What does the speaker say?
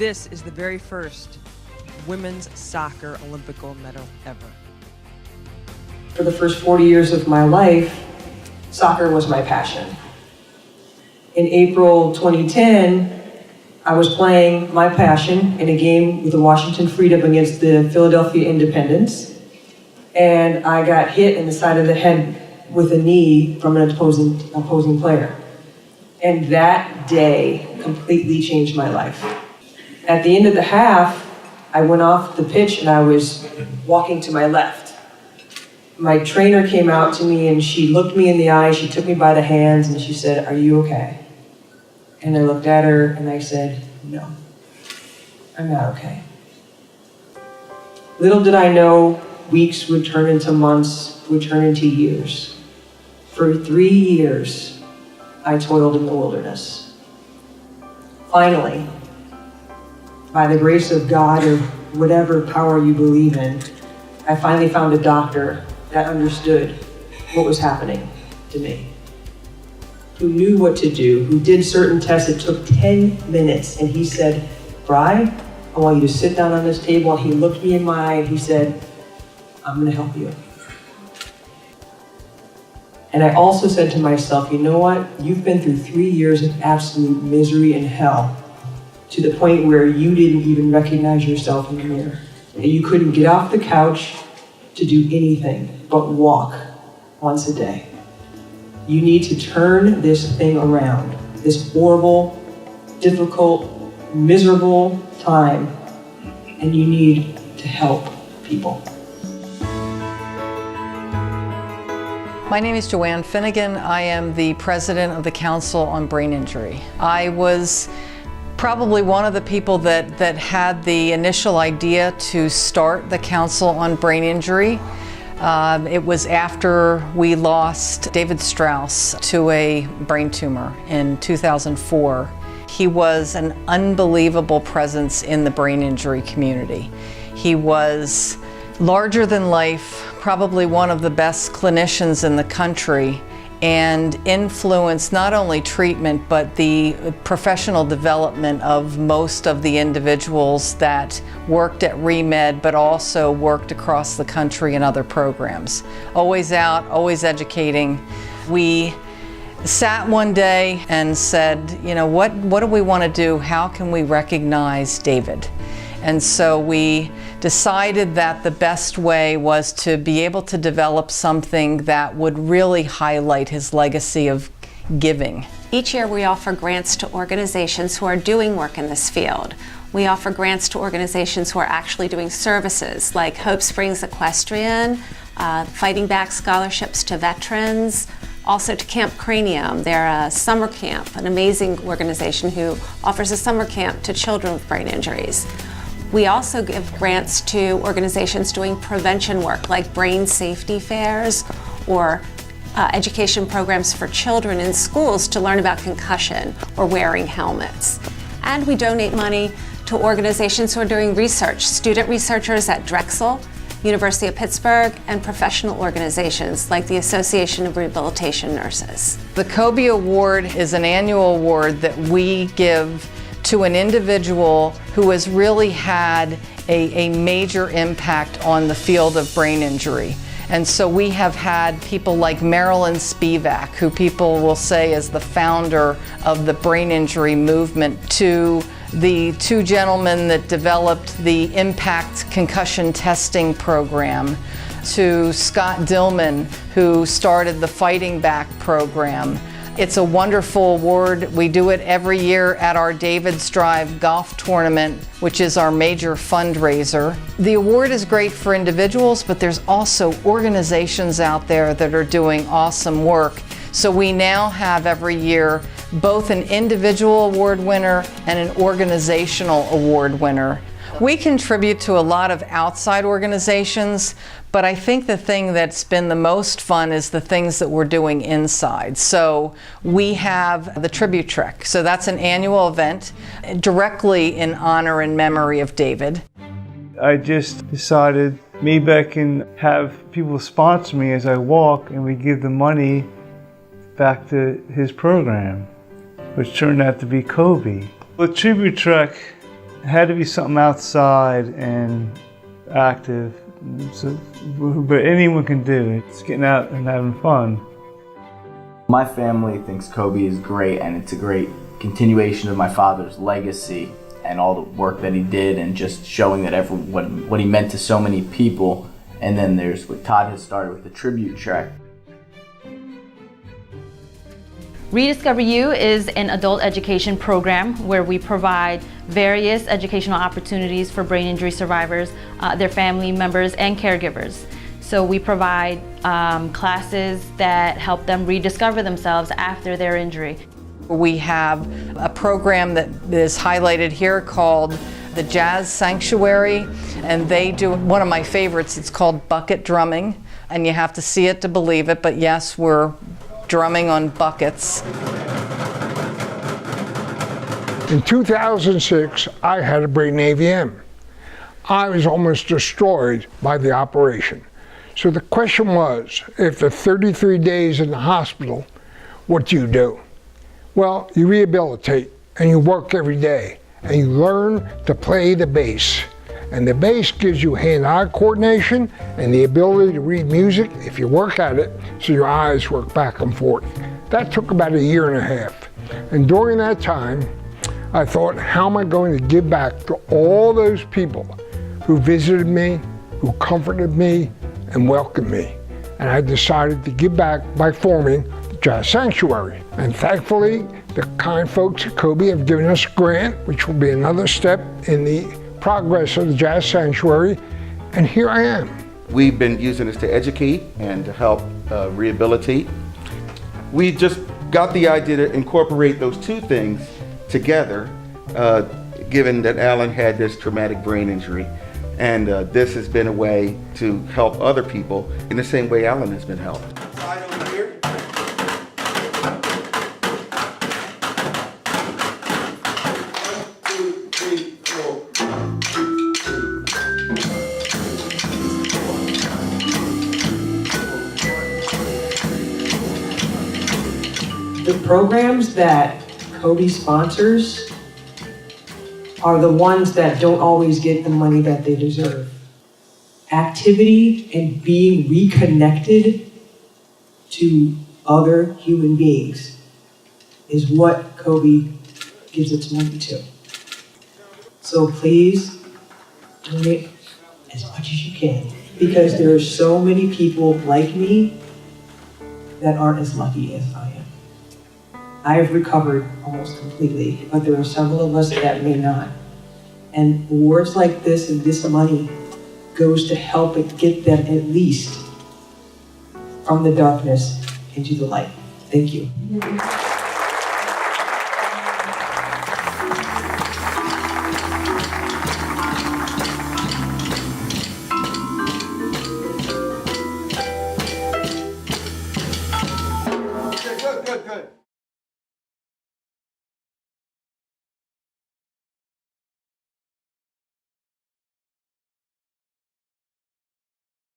This is the very first women's soccer Olympic gold medal ever. For the first 40 years of my life, soccer was my passion. In April 2010, I was playing my passion in a game with the Washington Freedom against the Philadelphia Independence, and I got hit in the side of the head with a knee from an opposing player. And that day completely changed my life. At the end of the half, I went off the pitch and I was walking to my left. My trainer came out to me and she looked me in the eye, she took me by the hands and she said, "Are you okay?" And I looked at her and I said, "No, I'm not okay." Little did I know weeks would turn into months, would turn into years. For 3 years, I toiled in the wilderness. Finally, by the grace of God or whatever power you believe in, I finally found a doctor that understood what was happening to me, who knew what to do, who did certain tests. It took 10 minutes, and he said, "Bri, I want you to sit down on this table." And he looked me in my eye and he said, "I'm gonna help you." And I also said to myself, you know what? You've been through 3 years of absolute misery and hell, to the point where you didn't even recognize yourself in the mirror. And you couldn't get off the couch to do anything but walk once a day. You need to turn this thing around, this horrible, difficult, miserable time, and you need to help people. My name is Joanne Finnegan. I am the president of the Council on Brain Injury. I was probably one of the people that had the initial idea to start the Council on Brain Injury. It was after we lost David Strauss to a brain tumor in 2004. He was an unbelievable presence in the brain injury community. He was larger than life, probably one of the best clinicians in the country, and influenced not only treatment but the professional development of most of the individuals that worked at ReMed but also worked across the country in other programs. Always out, always educating. We sat one day and said, you know, what do we want to do? How can we recognize David? And so we decided that the best way was to be able to develop something that would really highlight his legacy of giving. Each year we offer grants to organizations who are doing work in this field. We offer grants to organizations who are actually doing services like Hope Springs Equestrian, Fighting Back scholarships to veterans, also to Camp Cranium. They're a summer camp, an amazing organization who offers a summer camp to children with brain injuries. We also give grants to organizations doing prevention work like brain safety fairs or education programs for children in schools to learn about concussion or wearing helmets. And we donate money to organizations who are doing research, student researchers at Drexel, University of Pittsburgh, and professional organizations like the Association of Rehabilitation Nurses. The Kobe Award is an annual award that we give to an individual who has really had a major impact on the field of brain injury. And so we have had people like Marilyn Spivak, who people will say is the founder of the brain injury movement, to the two gentlemen that developed the IMPACT concussion testing program, to Scott Dillman, who started the Fighting Back program. It's a wonderful award. We do it every year at our David's Drive golf tournament, which is our major fundraiser. The award is great for individuals, but there's also organizations out there that are doing awesome work. So we now have every year both an individual award winner and an organizational award winner. We contribute to a lot of outside organizations, but I think the thing that's been the most fun is the things that we're doing inside. So we have the Tribute Trek. So that's an annual event directly in honor and memory of David. I just decided maybe I can have people sponsor me as I walk, and we give the money back to his program, which turned out to be Kobe. The Tribute Trek It had to be something outside and active, so, but anyone can do it. It's getting out and having fun. My family thinks Kobe is great, and it's a great continuation of my father's legacy and all the work that he did, and just showing that what he meant to so many people. And then there's what Todd has started with the tribute track. Rediscover You is an adult education program where we provide various educational opportunities for brain injury survivors, their family members, and caregivers. So we provide classes that help them rediscover themselves after their injury. We have a program that is highlighted here called the Jazz Sanctuary, and they do one of my favorites. It's called bucket drumming, and you have to see it to believe it, but yes, we're drumming on buckets. In 2006, I had a brain AVM. I was almost destroyed by the operation. So the question was, after 33 days in the hospital, what do you do? Well, you rehabilitate and you work every day and you learn to play the bass. And the bass gives you hand-eye coordination and the ability to read music if you work at it, so your eyes work back and forth. That took about 1.5 years. And during that time, I thought, how am I going to give back to all those people who visited me, who comforted me, and welcomed me? And I decided to give back by forming the Jazz Sanctuary. And thankfully, the kind folks at Kobe have given us a grant, which will be another step in the progress of the Jazz Sanctuary, and here I am. We've been using this to educate and to help rehabilitate. We just got the idea to incorporate those two things together, given that Alan had this traumatic brain injury. And this has been a way to help other people in the same way Alan has been helped. The programs that Kobe sponsors are the ones that don't always get the money that they deserve. Activity and being reconnected to other human beings is what Kobe gives its money to. So please donate as much as you can, because there are so many people like me that aren't as lucky as I am. I have recovered almost completely, but there are several of us that may not. And awards like this and this money goes to help it get them at least from the darkness into the light. Thank you.